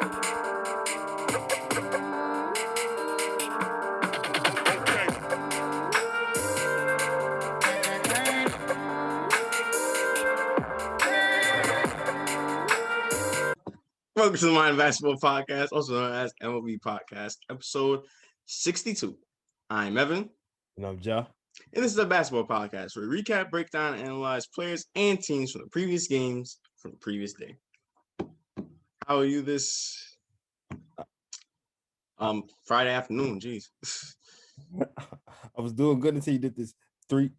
Welcome to the Mind Basketball Podcast, also known as M.O.B Podcast, episode 62. I'm Evan. And I'm Ja. And this is a basketball podcast where we recap, break down, and analyze players and teams from the previous games from the previous day. How are you this Friday afternoon? Jeez. I was doing good until you did this 3,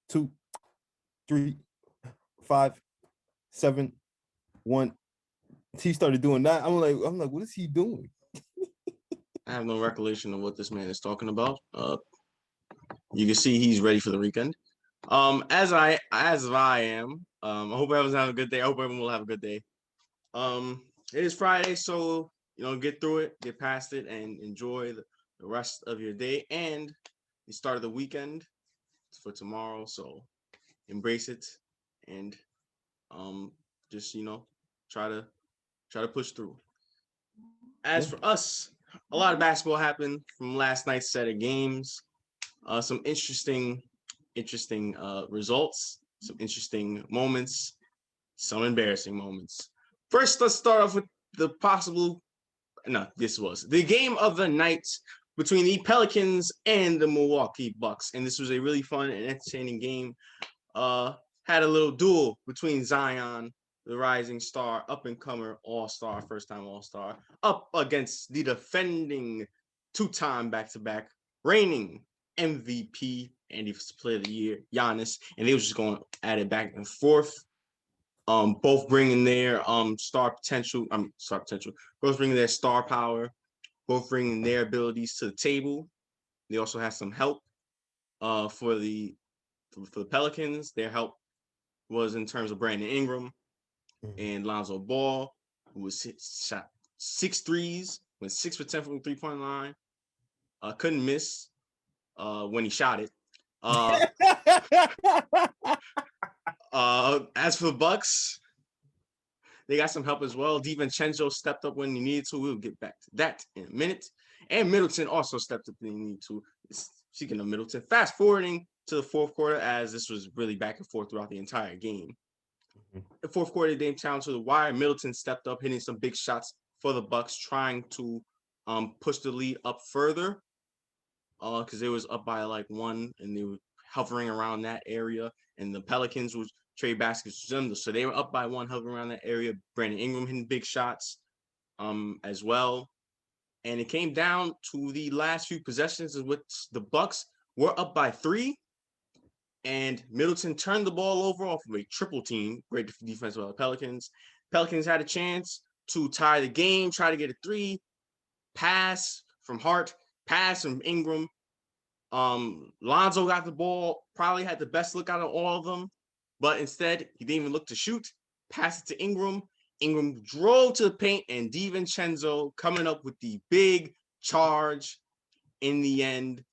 2, 3, 5, 7, 1. He started doing that. I'm like, what is he doing? I have no recollection of what this man is talking about. You can see he's ready for the weekend. As I am. I hope everyone's having a good day. I hope everyone will have a good day. It is Friday, so get through it, get past it, and enjoy the rest of your day and the start of the weekend for tomorrow. So embrace it and just try to push through. As for us, a lot of basketball happened from last night's set of games. Some interesting results, some interesting moments, some embarrassing moments. First, let's start off with the game of the night between the Pelicans and the Milwaukee Bucks. And this was a really fun and entertaining game. Had a little duel between Zion, the rising star, up-and-comer all-star, first-time all-star, up against the defending two-time back-to-back reigning MVP and Defensive Player of the Year, Giannis. And they was just going at it back and forth. Both bringing their star potential, both bringing their star power, both bringing their abilities to the table. They also had some help for the Pelicans. Their help was in terms of Brandon Ingram and Lonzo Ball, who was shot 6 threes, went 6 for 10 from the three-point line. Couldn't miss when he shot it. As for the Bucks, they got some help as well. DiVincenzo stepped up when he needed to. We'll get back to that in a minute. And Middleton also stepped up when he needed to. Speaking of Middleton, fast forwarding to the fourth quarter, as this was really back and forth throughout the entire game. The fourth quarter, they came down to the wire. Middleton stepped up, hitting some big shots for the Bucks, trying to push the lead up further. Because they was up by like 1, and they were hovering around that area. And the Pelicans would trade baskets to them, so they were up by 1, hovering around that area. Brandon Ingram hitting big shots, as well. And it came down to the last few possessions, in which the Bucks were up by 3, and Middleton turned the ball over off of a triple team. Great defense by the Pelicans. Pelicans had a chance to tie the game, try to get a 3, pass from Hart, pass from Ingram. Lonzo got the ball, probably had the best look out of all of them, but instead he didn't even look to shoot. Passed it to Ingram. Ingram drove to the paint, and DiVincenzo coming up with the big charge in the end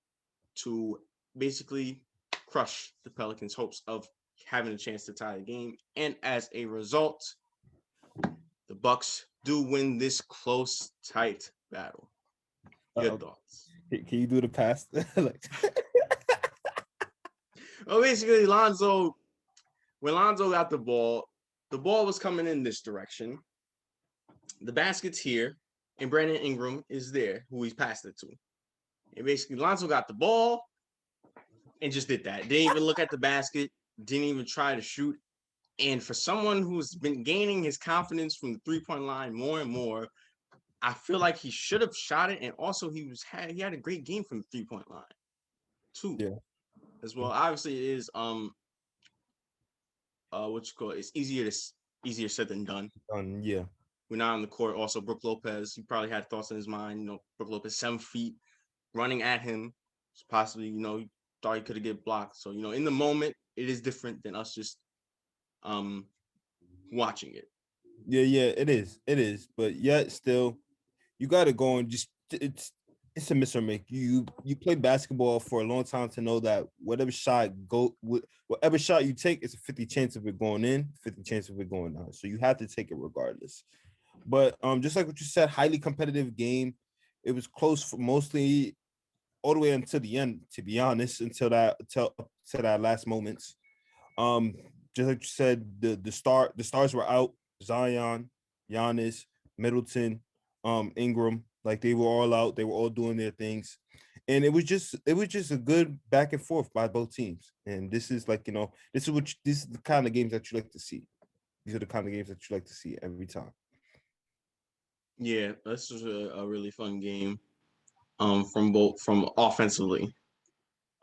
to basically crush the Pelicans' hopes of having a chance to tie the game. And as a result, the Bucks do win this close, tight battle. Your thoughts? Can you do the pass? Well, basically, when Lonzo got the ball was coming in this direction. The basket's here, and Brandon Ingram is there, who he's passed it to. And basically, Lonzo got the ball and just did that. Didn't even look at the basket, didn't even try to shoot. And for someone who's been gaining his confidence from the three-point line more and more, I feel like he should have shot it. And also, he had a great game from the three-point line, too. Yeah. As well. Obviously, it is it's easier said than done. Yeah. We're not on the court. Also, Brook Lopez, he probably had thoughts in his mind. Brook Lopez 7 feet running at him. Possibly, thought he could have get blocked. So, in the moment, it is different than us just watching it. Yeah, it is. But yet still, you got to go and just it's a miss or make. You played basketball for a long time to know that whatever shot you take, it's a 50 chance of it going in, 50 chance of it going out. So you have to take it regardless. But just like what you said, highly competitive game. It was close for mostly all the way until the end, to be honest, until to that last moments. Um, just like you said, the stars were out. Zion, Giannis, Middleton, Ingram, like they were all out. They were all doing their things, and it was just a good back and forth by both teams. And this is like this is the kind of games that you like to see. These are the kind of games that you like to see every time. Yeah, this was a really fun game. From offensively,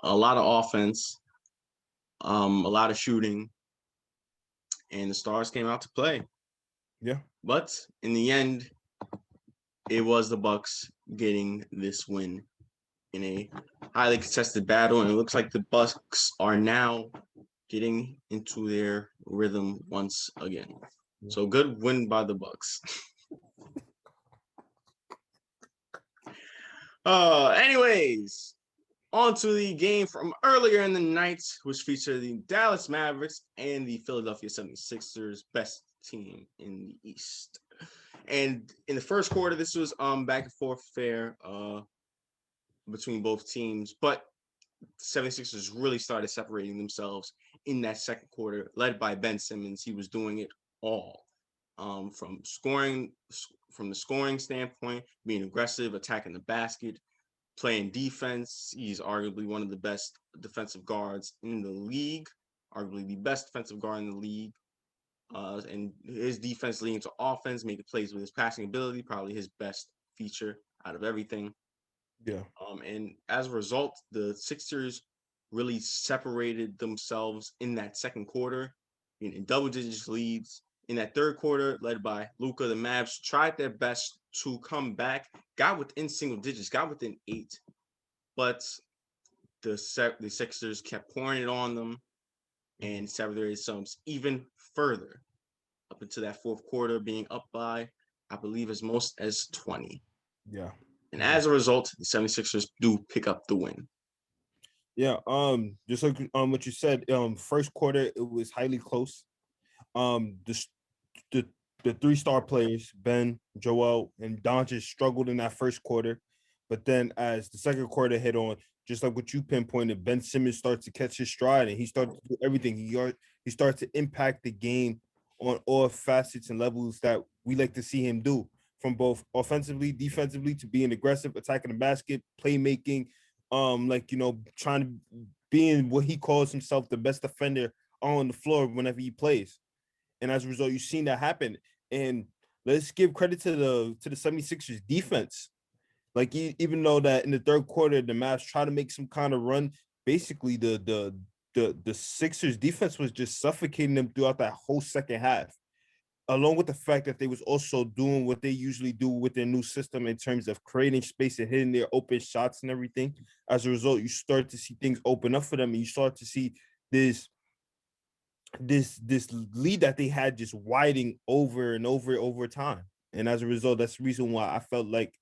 a lot of offense, a lot of shooting, and the Stars came out to play. Yeah, But in the end, it was the Bucks getting this win in a highly contested battle, and it looks like the Bucks are now getting into their rhythm once again. So good win by the Bucks. Anyways, on to the game from earlier in the night, which featured the Dallas Mavericks and the Philadelphia 76ers, best team in the East. And in the first quarter, this was back and forth fair between both teams, but the 76ers really started separating themselves in that second quarter, led by Ben Simmons. He was doing it all. From the scoring standpoint, being aggressive, attacking the basket, playing defense. He's arguably one of the best defensive guards in the league, arguably the best defensive guard in the league. And his defense leading to offense, making plays with his passing ability, probably his best feature out of everything. yeah, And as a result, the Sixers really separated themselves in that second quarter in double digits leads. In that third quarter, led by Luka, the Mavs tried their best to come back, got within single digits, got within 8, but the Sixers kept pouring it on them and separated themselves even further up into that fourth quarter, being up by, I believe, as most as 20. yeah. And as a result, the 76ers do pick up the win. Yeah, just like what you said, first quarter it was highly close. The the the three-star players, Ben, Joel, and Doncic struggled in that first quarter, but then as the second quarter hit on, just like what you pinpointed, Ben Simmons started to catch his stride and he started to do everything. He started to impact the game on all facets and levels that we like to see him do, from both offensively, defensively, to being aggressive, attacking the basket, playmaking, trying to being what he calls himself the best defender on the floor whenever he plays. And as a result, you've seen that happen. And let's give credit to the 76ers defense. Like even though that in the third quarter the Mavs try to make some kind of run, basically the Sixers defense was just suffocating them throughout that whole second half. Along with the fact that they was also doing what they usually do with their new system in terms of creating space and hitting their open shots and everything. As a result, you start to see things open up for them, and you start to see this this lead that they had just widening over and over time. And as a result, that's the reason why I felt like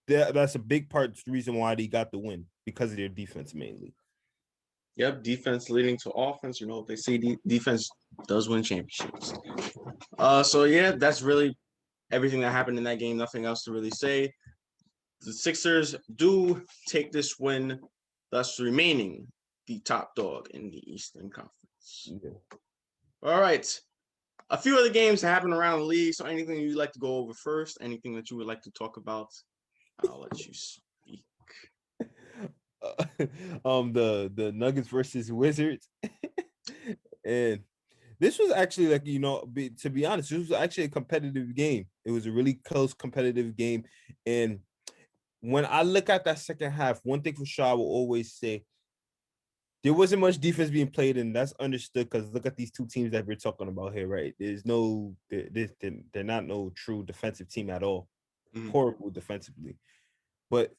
that's a big part. The reason why they got the win, because of their defense mainly. Yep, defense leading to offense. You know, they say defense does win championships. So yeah, that's really everything that happened in that game. Nothing else to really say. The Sixers do take this win, thus remaining the top dog in the Eastern Conference. Yeah. All right. A few other games that happened around the league. So anything you'd like to go over first? Anything that you would like to talk about? I'll let you speak. The Nuggets versus Wizards. And this was actually like, to be honest, this was actually a competitive game. It was a really close competitive game. And when I look at that second half, one thing for sure I will always say, there wasn't much defense being played, and that's understood because look at these two teams that we're talking about here, right? They're not no true defensive team at all. Mhm. Horrible defensively. But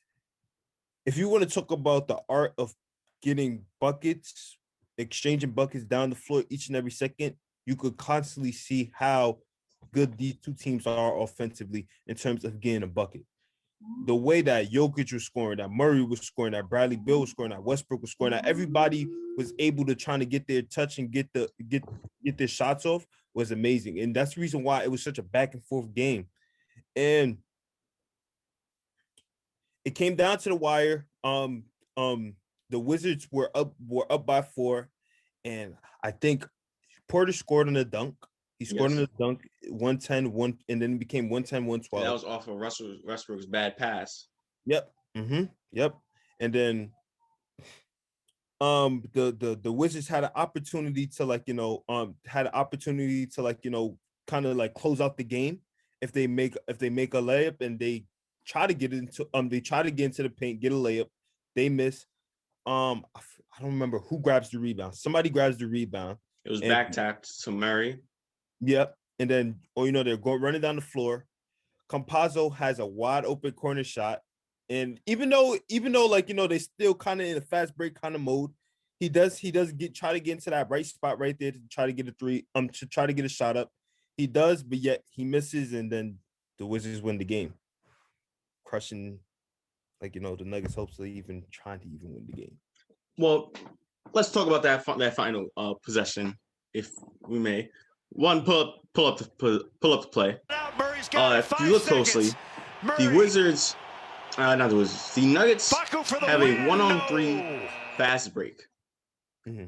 if you want to talk about the art of getting buckets, exchanging buckets down the floor each and every second, you could constantly see how good these two teams are offensively in terms of getting a bucket. the way that Jokic was scoring, that Murray was scoring, that Bradley Beal was scoring, that Westbrook was scoring, that everybody was able to try to get their touch and get their shots off was amazing. And that's the reason why it was such a back and forth game. And it came down to the wire. The Wizards were up by 4, and I think Porter scored on a dunk. He scored on a dunk, 110, and then it became 110, 112. And that was off of Westbrook's bad pass. Yep. Yep. And then the Wizards had an opportunity to kind of like close out the game if they make a layup and they try to get into the paint, get a layup. They miss. I don't remember who grabs the rebound. Somebody grabs the rebound. It was back tapped to Murray. Yep. And then, they're running down the floor. Campazzo has a wide open corner shot. And even though they still kind of in a fast break kind of mode, he does try to get into that right spot right there to try to get a three, to try to get a shot up. He does, but yet he misses, and then the Wizards win the game. Crushing, the Nuggets hopes of even trying to even win the game. Well, let's talk about that final possession, if we may. One, pull up the play. If you look closely, the Wizards, not the Wizards, the Nuggets have a 1-on-3 fast break. Mm-hmm.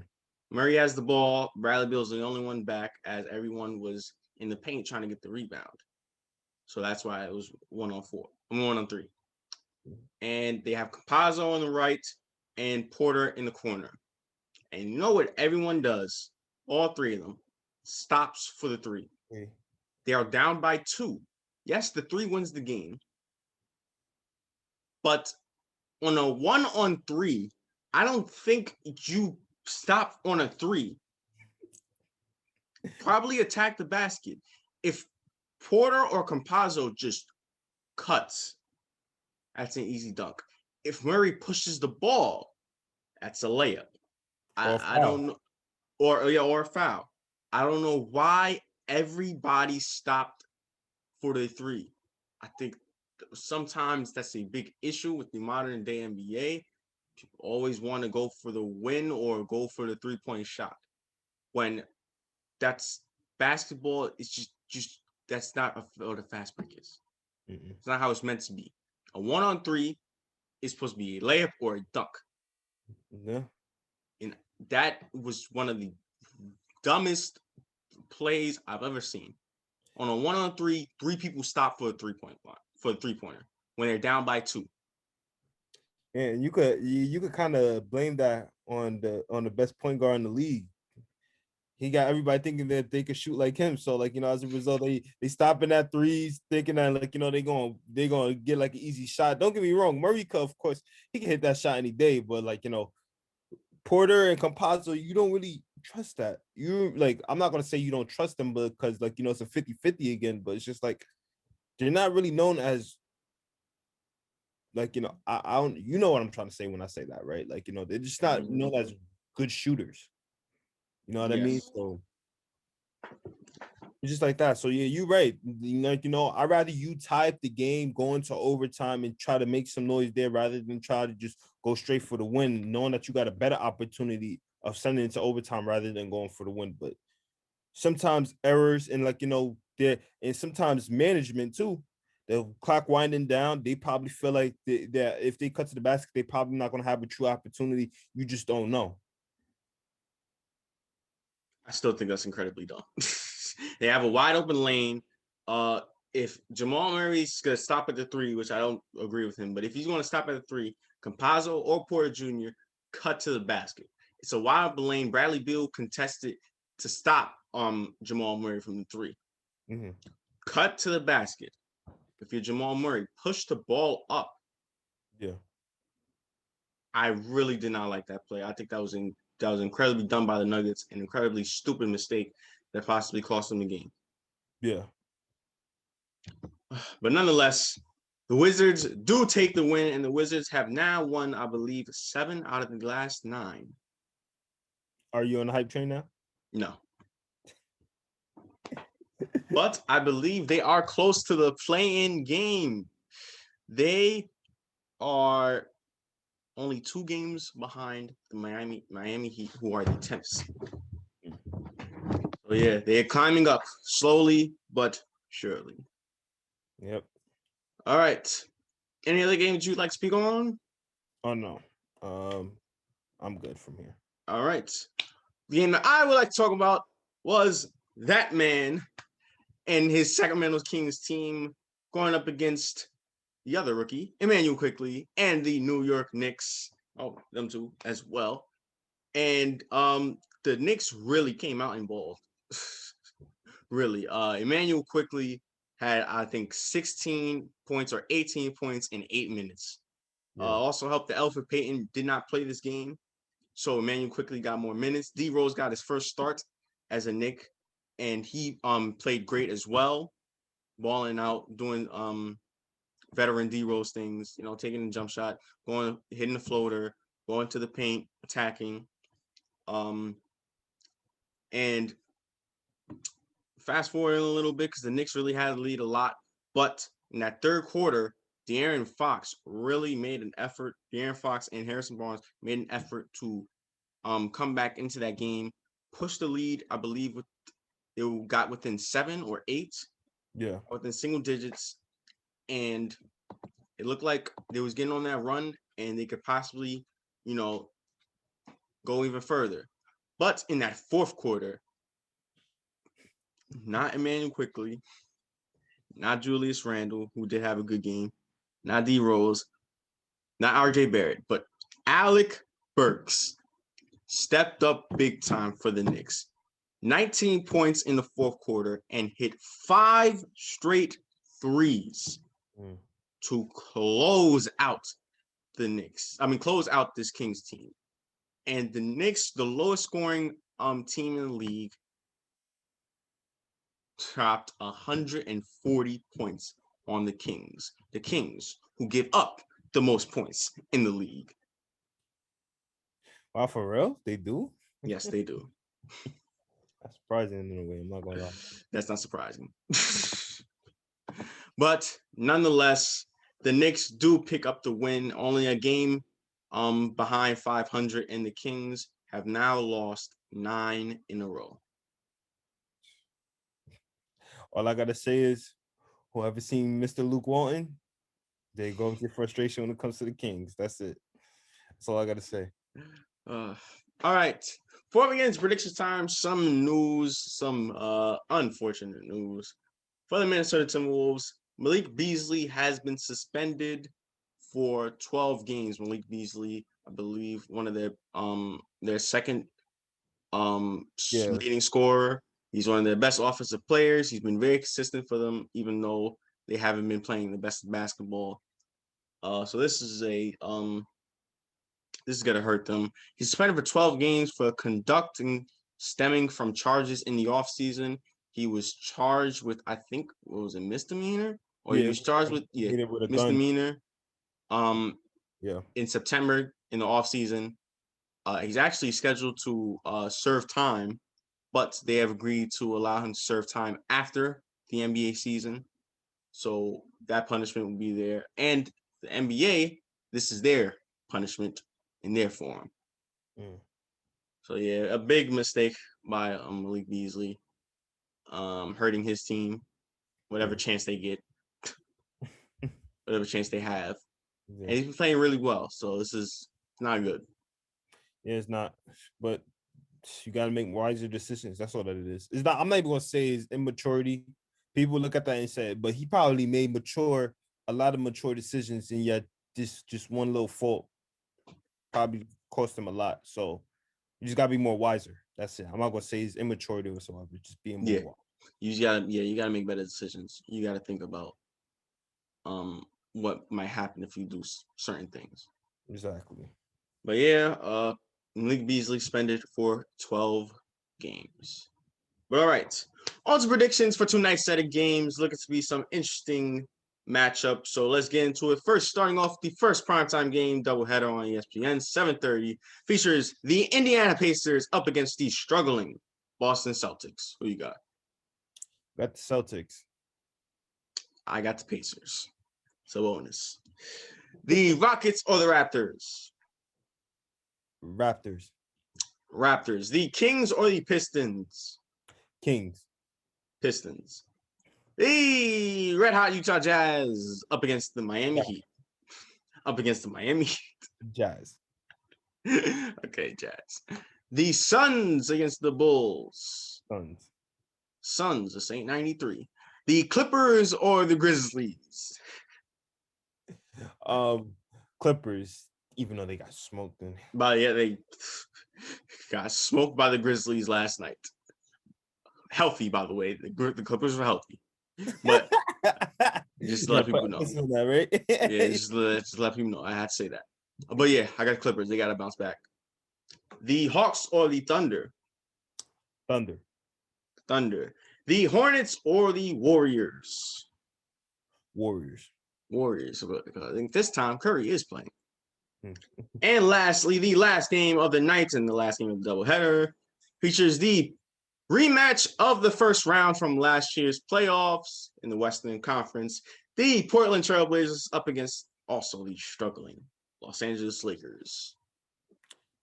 Murray has the ball. Bradley Beal's the only one back, as everyone was in the paint trying to get the rebound. So that's why it was 1-on-3. And they have Campazzo on the right and Porter in the corner. And you know what everyone does? All three of them stops for the 3. Mm. They are down by 2. Yes, the 3 wins the game. But on a 1-on-3, I don't think you stop on a 3. Probably attack the basket. If Porter or Campazzo just cuts, that's an easy dunk. If Murray pushes the ball, that's a layup. I don't know. Or a foul. I don't know why everybody stopped for the 3. I think sometimes that's a big issue with the modern day NBA. People always want to go for the win or go for the 3-point shot. When that's basketball, it's just that's not what a fast break is. Mm-mm. It's not how it's meant to be. A 1-on-3 is supposed to be a layup or a dunk. Yeah. And that was one of the dumbest plays I've ever seen. On a 1-on-3, 3 people stop for a 3-point line, for a 3-pointer when they're down by 2. And you could kind of blame that on the best point guard in the league. He got everybody thinking that they could shoot like him. So as a result, they stopping at 3s, thinking that they gonna get like an easy shot. Don't get me wrong, Murray, of course, he can hit that shot any day, but Porter and Campazzo, you don't really trust that. I'm not gonna say you don't trust them, but because it's a 50-50 again, but it's just they're not really known as I don't, you know what I'm trying to say when I say that, right? They're just not known as good shooters. You know what I mean? So it's just like that. So yeah, you're right. I'd rather you tie up the game, go into overtime, and try to make some noise there rather than try to just go straight for the win, knowing that you got a better opportunity of sending it to overtime rather than going for the win. But sometimes errors and there, and sometimes management too. The clock winding down, they probably feel like that if they cut to the basket, they're probably not going to have a true opportunity. You just don't know. I still think that's incredibly dumb. They have a wide open lane. If Jamal Murray's going to stop at the 3, which I don't agree with him, but if he's going to stop at the 3, Campazzo or Porter Jr. cut to the basket. It's a wide open lane. Bradley Beal contested to stop Jamal Murray from the 3. Mm-hmm. Cut to the basket. If you're Jamal Murray, push the ball up. Yeah. I really did not like that play. I think that was incredibly done by the Nuggets, an incredibly stupid mistake that possibly cost them the game. Yeah. But nonetheless, the Wizards do take the win, and the Wizards have now won, I believe, 7 out of the last 9. Are you on the hype train now? No. But I believe they are close to the play-in game. They are only 2 games behind the Miami Heat, who are the 10th. So yeah, they're climbing up slowly but surely. Yep. All right. Any other games you'd like to speak on? Oh no. I'm good from here. All right. The game that I would like to talk about was that man and his Sacramento Kings team going up against the other rookie, Emmanuel Quickley, and the New York Knicks. Oh, them two as well. And the Knicks really came out and balled. Really. Emmanuel Quickley had, I think, 16 points or 18 points in 8 minutes. Yeah. Also helped the Alfred Payton did not play this game. So Emmanuel Quickley got more minutes. D Rose got his first start as a Knick, and he played great as well, balling out, doing veteran D Rose things, taking the jump shot, going, hitting the floater, going to the paint, attacking. And fast forward a little bit because the Knicks really had the lead a lot, but in that third quarter, De'Aaron Fox really made an effort. De'Aaron Fox and Harrison Barnes made an effort to come back into that game, push the lead. I believe they got within 7 or 8, within single digits, and it looked like they was getting on that run, and they could possibly, go even further. But in that fourth quarter, not Emmanuel Quickley, not Julius Randle, who did have a good game, not D Rose, not RJ Barrett, but Alec Burks stepped up big time for the Knicks. 19 points in the fourth quarter and hit 5 straight threes to close out the Knicks. Close out this Kings team. And the Knicks, the lowest scoring team in the league, dropped 140 points on the Kings. The Kings, who give up the most points in the league. Wow, for real? They do? Yes, they do. That's surprising in a way. I'm not gonna lie. That's not surprising. But nonetheless, the Knicks do pick up the win. Only a game behind 500, and the Kings have now lost 9 in a row. All I gotta say is, whoever seen Mr. Luke Walton, they go with your frustration when it comes to the Kings. That's it. That's all I gotta say. All right. Before we get into prediction time, some news, some unfortunate news. For the Minnesota Timberwolves, Malik Beasley has been suspended for 12 games. Malik Beasley, I believe, one of their second leading scorer. He's one of their best offensive players. He's been very consistent for them, even though they haven't been playing the best of basketball. So this is gonna hurt them. He's suspended for 12 games for conducting stemming from charges in the offseason. He was charged with, I think, what was it, misdemeanor? Or he was charged with misdemeanor. In September in the offseason. He's actually scheduled to serve time, but they have agreed to allow him to serve time after the NBA season. So that punishment will be there. And the NBA, this is their punishment in their form. So yeah, a big mistake by Malik Beasley, hurting his team, whatever chance they get, whatever chance they have. And he's been playing really well, so this is not good. Yeah, it's not. But you got to make wiser decisions. That's all that it is. It's not. I'm not even gonna say it's immaturity. People look at that and say, but he probably made a lot of mature decisions, and yet this just one little fault probably cost him a lot. So you just gotta be more wiser. That's it. I'm not gonna say it's immaturity whatsoever. Just being more wise. You gotta make better decisions. You gotta think about what might happen if you do certain things. Exactly. But yeah, Malik Beasley suspended for 12 games. But all right, on to predictions for tonight's set of games. Looking to be some interesting matchups. So let's get into it. First, starting off the first primetime game, doubleheader on ESPN, 7:30, features the Indiana Pacers up against the struggling Boston Celtics. Who you got? Got the Celtics. I got the Pacers. Sabonis. The Rockets or the Raptors? Raptors. Raptors. The Kings or the Pistons? Kings. Pistons. The Red Hot Utah Jazz up against the Miami Heat. Up against the Miami Heat. Jazz. Okay, Jazz. The Suns against the Bulls. Suns. Suns, this ain't 93. The Clippers or the Grizzlies? Clippers, even though they got smoked in. But yeah, they got smoked by the Grizzlies last night. Healthy, by the way. The Clippers were healthy. But just to let people know. That, right? Yeah, just let people know. I had to say that. But yeah, I got Clippers. They got to bounce back. The Hawks or the Thunder? Thunder. Thunder. The Hornets or the Warriors? Warriors. Warriors. I think this time Curry is playing. And lastly, the last game of the night and the last game of the doubleheader features the rematch of the first round from last year's playoffs in the Western Conference. The Portland Trailblazers up against also the struggling Los Angeles Lakers.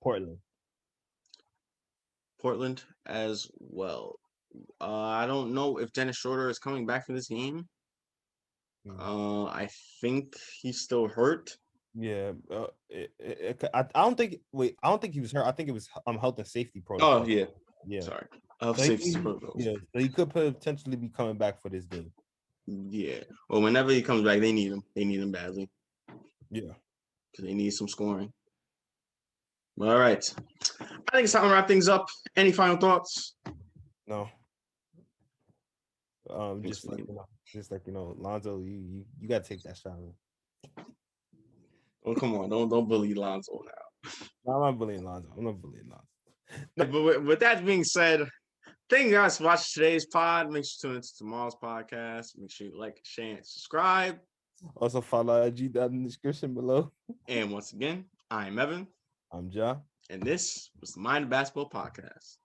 Portland. Portland as well. I don't know if Dennis Schroeder is coming back for this game. I think he's still hurt. Yeah, I don't think. Wait, I don't think he was hurt. I think it was health and safety protocol. Oh yeah, yeah. Sorry, safety protocols. Yeah, so he could potentially be coming back for this game. Yeah. Well, whenever he comes back, they need him. They need him badly. Yeah, because they need some scoring. All right, I think it's time to wrap things up. Any final thoughts? No. Just like Lonzo, you gotta take that shot. Oh, come on, don't bully Lonzo now. No, I'm not bullying Lonzo. No. But with that being said, thank you guys for watching today's pod. Make sure to tune into tomorrow's podcast. Make sure you like, share, and subscribe. Also follow IG down in the description below. And once again, I'm Evan. I'm Ja. And this was the Mind of Basketball Podcast.